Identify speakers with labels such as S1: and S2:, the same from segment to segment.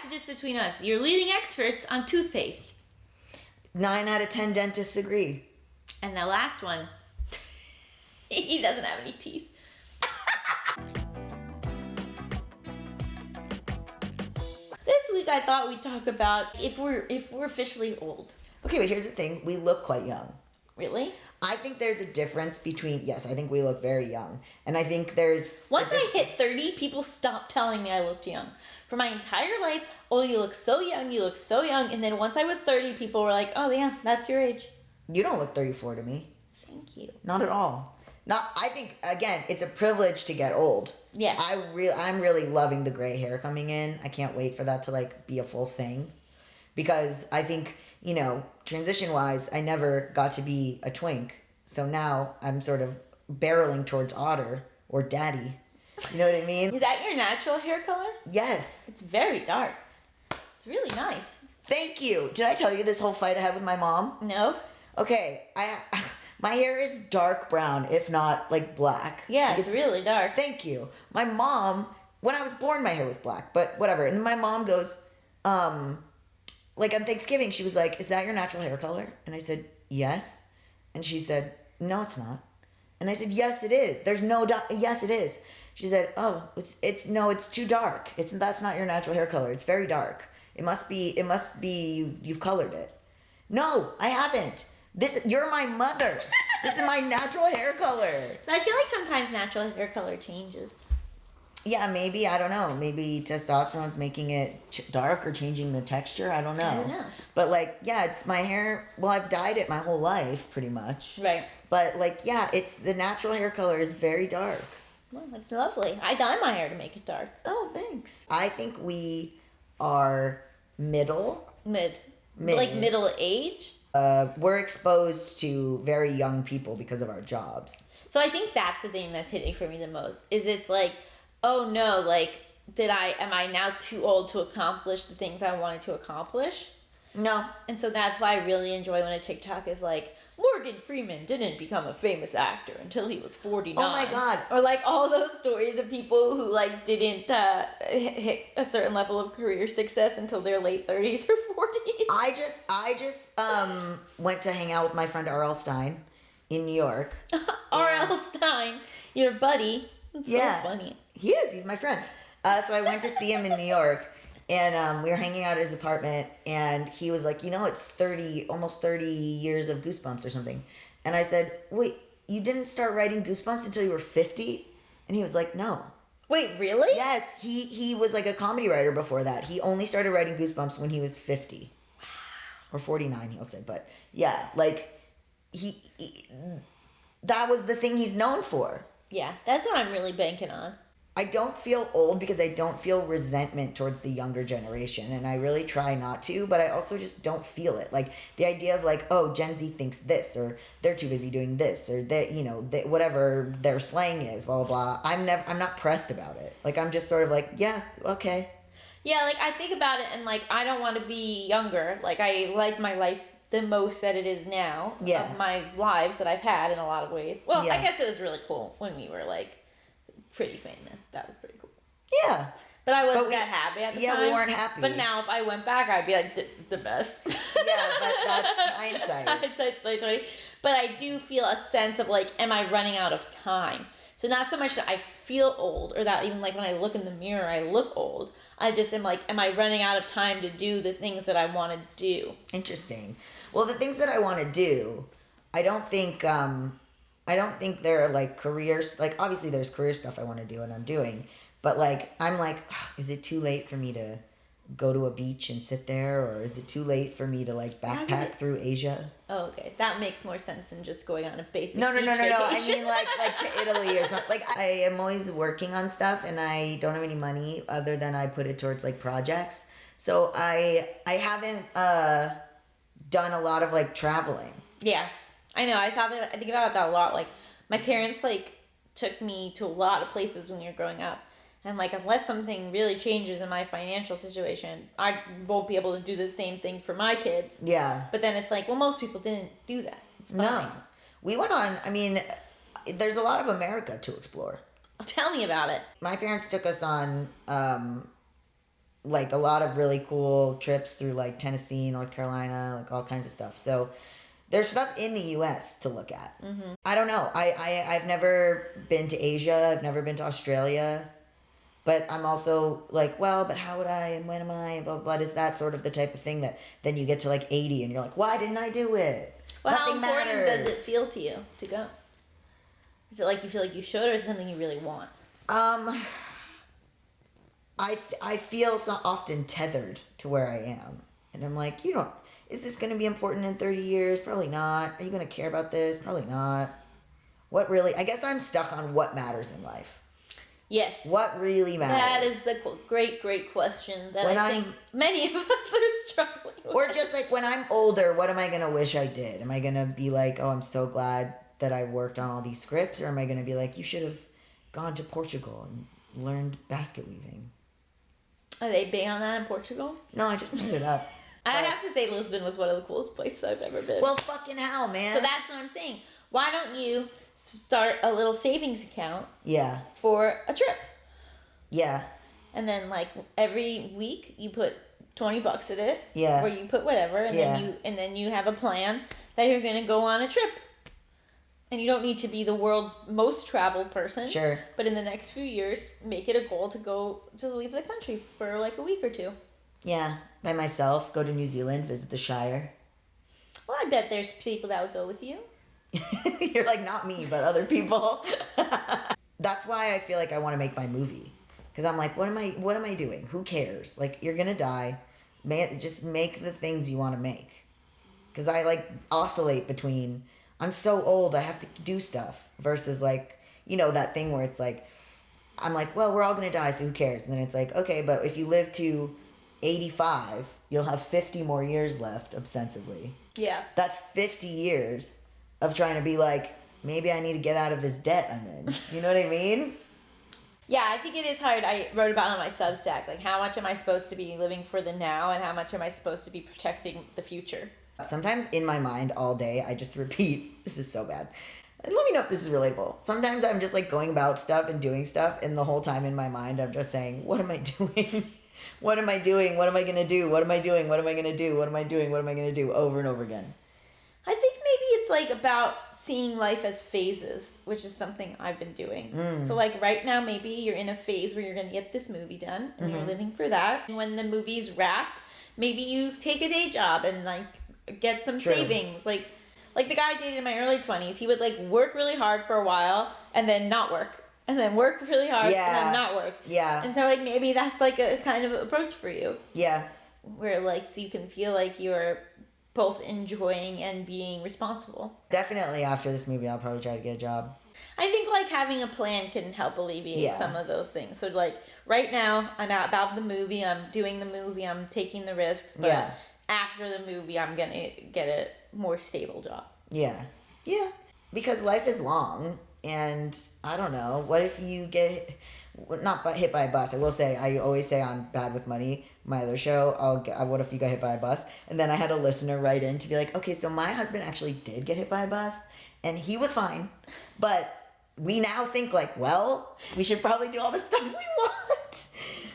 S1: to just between us. You're leading experts on toothpaste.
S2: 9 out of 10 dentists agree.
S1: And the last one, he doesn't have any teeth. This week I thought we'd talk about if we're officially old.
S2: Okay, but here's the thing. We look quite young.
S1: Really?
S2: I think there's a difference between, yes, I think we look very young. And I think there's...
S1: Once I hit 30, people stopped telling me I looked young. For my entire life, oh, you look so young, you look so young. And then once I was 30, people were like, oh, yeah, that's your age.
S2: You don't look 34 to me.
S1: Thank you.
S2: Not at all. I think, again, it's a privilege to get old.
S1: Yes.
S2: I'm really loving the gray hair coming in. I can't wait for that to, like, be a full thing. Because I think, you know, transition-wise, I never got to be a twink. So now I'm sort of barreling towards otter or daddy. You know what I mean?
S1: Is that your natural hair color?
S2: Yes.
S1: It's very dark. It's really nice.
S2: Thank you. Did I tell you this whole fight I had with my mom?
S1: No?
S2: Okay, my hair is dark brown, if not, like, black.
S1: Yeah,
S2: like
S1: it's really dark.
S2: Thank you. My mom, when I was born, my hair was black, but whatever. And then my mom goes, like, on Thanksgiving, she was like, is that your natural hair color? And I said, yes. And she said, no, it's not. And I said, yes, it is. There's no yes, it is. She said, oh, it's too dark. That's not your natural hair color. It's very dark. It must be, you've colored it. No, I haven't. You're my mother. This is my natural hair color.
S1: I feel like sometimes natural hair color changes.
S2: Yeah, maybe, I don't know. Maybe testosterone's making it dark or changing the texture. I don't know.
S1: I don't know.
S2: But, like, yeah, it's my hair. Well, I've dyed it my whole life, pretty much.
S1: Right.
S2: But, like, yeah, it's the natural hair color is very dark.
S1: Well, that's lovely. I dye my hair to make it dark.
S2: Oh, thanks. I think we are middle.
S1: Mid.
S2: Mid.
S1: Like middle age.
S2: We're exposed to very young people because of our jobs.
S1: So I think that's the thing that's hitting for me the most. Is it's like, oh no, like, am I now too old to accomplish the things I wanted to accomplish?
S2: No.
S1: And so that's why I really enjoy when a TikTok is like, Morgan Freeman didn't become a famous actor until he was 49.
S2: Oh my God.
S1: Or like all those stories of people who like didn't hit a certain level of career success until their late 30s or 40s.
S2: I just went to hang out with my friend R.L. Stein in New York.
S1: R.L. Stein, your buddy. It's so funny.
S2: He is. He's my friend. So I went to see him in New York. And we were hanging out at his apartment, and he was like, you know, it's almost 30 years of Goosebumps or something. And I said, wait, you didn't start writing Goosebumps until you were 50? And he was like, no.
S1: Wait, really?
S2: Yes, he was like a comedy writer before that. He only started writing Goosebumps when he was 50. Wow. Or 49, he'll say. But yeah, like, he that was the thing he's known for.
S1: Yeah, that's what I'm really banking on.
S2: I don't feel old because I don't feel resentment towards the younger generation, and I really try not to, but I also just don't feel it. Like, the idea of, like, oh, Gen Z thinks this, or they're too busy doing this, or they, you know, whatever their slang is, blah, blah, blah. I'm not pressed about it. Like, I'm just sort of like, yeah, okay.
S1: Yeah, like, I think about it, and, like, I don't want to be younger. Like, I like my life the most that it is now.
S2: Yeah.
S1: Of my lives that I've had in a lot of ways. Well,
S2: Yeah.
S1: I guess it was really cool when we were, like, pretty famous. That was pretty cool.
S2: Yeah.
S1: But I wasn't that happy at the time.
S2: Yeah, we weren't happy.
S1: But now if I went back, I'd be like, this is the best.
S2: Yeah, but that's hindsight.
S1: Hindsight's 2020. But I do feel a sense of, like, am I running out of time? So not so much that I feel old, or that even, like, when I look in the mirror, I look old. I just am like, am I running out of time to do the things that I want to do?
S2: Interesting. Well, the things that I want to do, I don't think there are, like, careers. Like, obviously there's career stuff I want to do and I'm doing. But, like, I'm like, is it too late for me to go to a beach and sit there? Or is it too late for me to, like, backpack through Asia?
S1: Oh, okay. That makes more sense than just going on a basic
S2: No.
S1: beach
S2: I
S1: vacation.
S2: mean, like to Italy or something. Like, I am always working on stuff and I don't have any money other than I put it towards, like, projects. So I haven't done a lot of, like, traveling.
S1: Yeah. I know. I think about that a lot. Like, my parents, like, took me to a lot of places when we were growing up. And, like, unless something really changes in my financial situation, I won't be able to do the same thing for my kids.
S2: Yeah.
S1: But then it's like, well, most people didn't do that. It's fine.
S2: No. We went on, I mean, there's a lot of America to explore.
S1: Tell me about it.
S2: My parents took us on, like a lot of really cool trips through like Tennessee, North Carolina, like all kinds of stuff. So there's stuff in the U.S. to look at. I don't know. I've never been to Asia. I've never been to Australia. But I'm also like, well, but how would I and when am I? Blah, blah, blah. Is that sort of the type of thing that then you get to like 80 and you're like, why didn't I do it?
S1: Well,
S2: Nothing
S1: how important
S2: matters.
S1: does it feel to you to go? Is it like you feel like you should, or is it something you really want?
S2: I feel so often tethered to where I am. And I'm like, is this going to be important in 30 years? Probably not. Are you going to care about this? Probably not. What really, I guess I'm stuck on what matters in life.
S1: Yes.
S2: What really matters?
S1: That is the great question that
S2: When
S1: I think many of us are struggling with.
S2: Or just like when I'm older, what am I going to wish I did? Am I going to be like, oh, I'm so glad that I worked on all these scripts? Or am I going to be like, you should have gone to Portugal and learned basket weaving?
S1: Are they big on that in Portugal?
S2: No, I just made it up.
S1: I have to say Lisbon was one of the coolest places I've ever been.
S2: Well, fucking hell, man.
S1: So that's what I'm saying. Why don't you start a little savings account
S2: Yeah.
S1: for a trip?
S2: Yeah.
S1: And then like every week you put $20 in it.
S2: Yeah.
S1: Or you put whatever, and then you have a plan that you're gonna go on a trip. And you don't need to be the world's most traveled person.
S2: Sure.
S1: But in the next few years, make it a goal to leave the country for like a week or two.
S2: Yeah. By myself, go to New Zealand, visit the Shire.
S1: Well, I bet there's people that would go with you.
S2: You're like, not me, but other people. That's why I feel like I want to make my movie. Because I'm like, what am I doing? Who cares? Like, you're going to die. Just make the things you want to make. Because I, like, oscillate between, I'm so old, I have to do stuff. Versus, like, that thing where it's like, I'm like, well, we're all going to die, so who cares? And then it's like, okay, but if you live to 85, you'll have 50 more years left, ostensibly.
S1: Yeah.
S2: That's 50 years of trying to be like, maybe I need to get out of this debt I'm in. You know what I mean?
S1: Yeah, I think it is hard. I wrote about it on my Substack. Like, how much am I supposed to be living for the now, and how much am I supposed to be protecting the future?
S2: Sometimes in my mind all day, I just repeat, this is so bad. And let me know if this is relatable. Sometimes I'm just like going about stuff and doing stuff, and the whole time in my mind, I'm just saying, what am I doing? What am I doing? What am I going to do? What am I doing? What am I going to do? What am I doing? What am I going to do? Over and over again.
S1: I think maybe it's like about seeing life as phases, which is something I've been doing. So like right now, maybe you're in a phase where you're going to get this movie done and you're living for that. And when the movie's wrapped, maybe you take a day job and like get some savings. Like the guy I dated in my early 20s, he would like work really hard for a while and then not work. And then work really hard and then not work.
S2: Yeah.
S1: And so like maybe that's like a kind of approach for you.
S2: Yeah.
S1: Where like so you can feel like you're both enjoying and being responsible.
S2: Definitely after this movie, I'll probably try to get a job.
S1: I think like having a plan can help alleviate some of those things. So like right now I'm about the movie, I'm doing the movie, I'm taking the risks, but after the movie I'm gonna get a more stable job.
S2: Yeah. Yeah. Because life is long, and I don't know, what if you get not hit by a bus? I will say, I always say on Bad with Money, my other show, what if you got hit by a bus? And then I had a listener write in to be like, okay, so my husband actually did get hit by a bus, and he was fine, but we now think like, well, we should probably do all the stuff we want.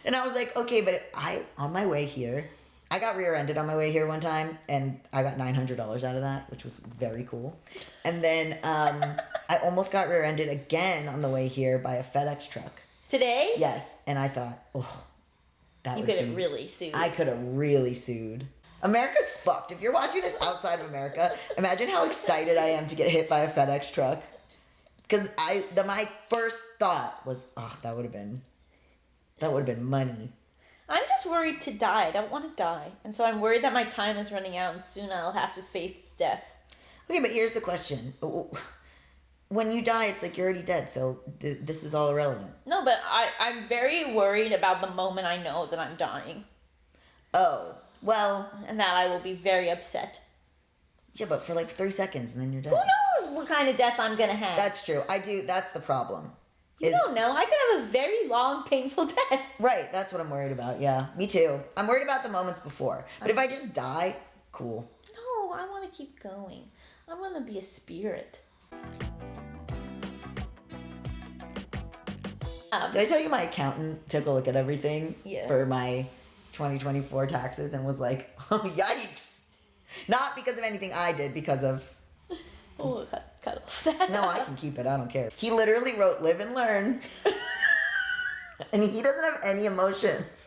S2: And I was like, okay, but on my way here, I got rear-ended on my way here one time, and I got $900 out of that, which was very cool. And then I almost got rear-ended again on the way here by a FedEx truck.
S1: Today?
S2: Yes, and I thought,
S1: you could have really sued.
S2: I could have really sued. America's fucked. If you're watching this outside of America, imagine how excited I am to get hit by a FedEx truck. Because my first thought was, that would have been money.
S1: I'm just worried to die. I don't want to die. And so I'm worried that my time is running out and soon I'll have to face death.
S2: Okay, but here's the question. When you die, it's like you're already dead, so this is all irrelevant.
S1: No, but I'm very worried about the moment I know that I'm dying.
S2: Oh, well...
S1: And that I will be very upset.
S2: Yeah, but for like 3 seconds, and then you're dead.
S1: Who knows what kind of death I'm going to have?
S2: That's true. That's the problem.
S1: You don't know. I could have a very long, painful death.
S2: Right, that's what I'm worried about, yeah. Me too. I'm worried about the moments before. But if I just die, cool.
S1: No, I want to keep going. I want to be a spirit.
S2: Did I tell you my accountant took a look at everything for my 2024 taxes and was like, oh, yikes. Not because of anything I did, because of,
S1: Oh, cut off that.
S2: no, I can keep it. I don't care. He literally wrote live and learn. And he doesn't have any emotions.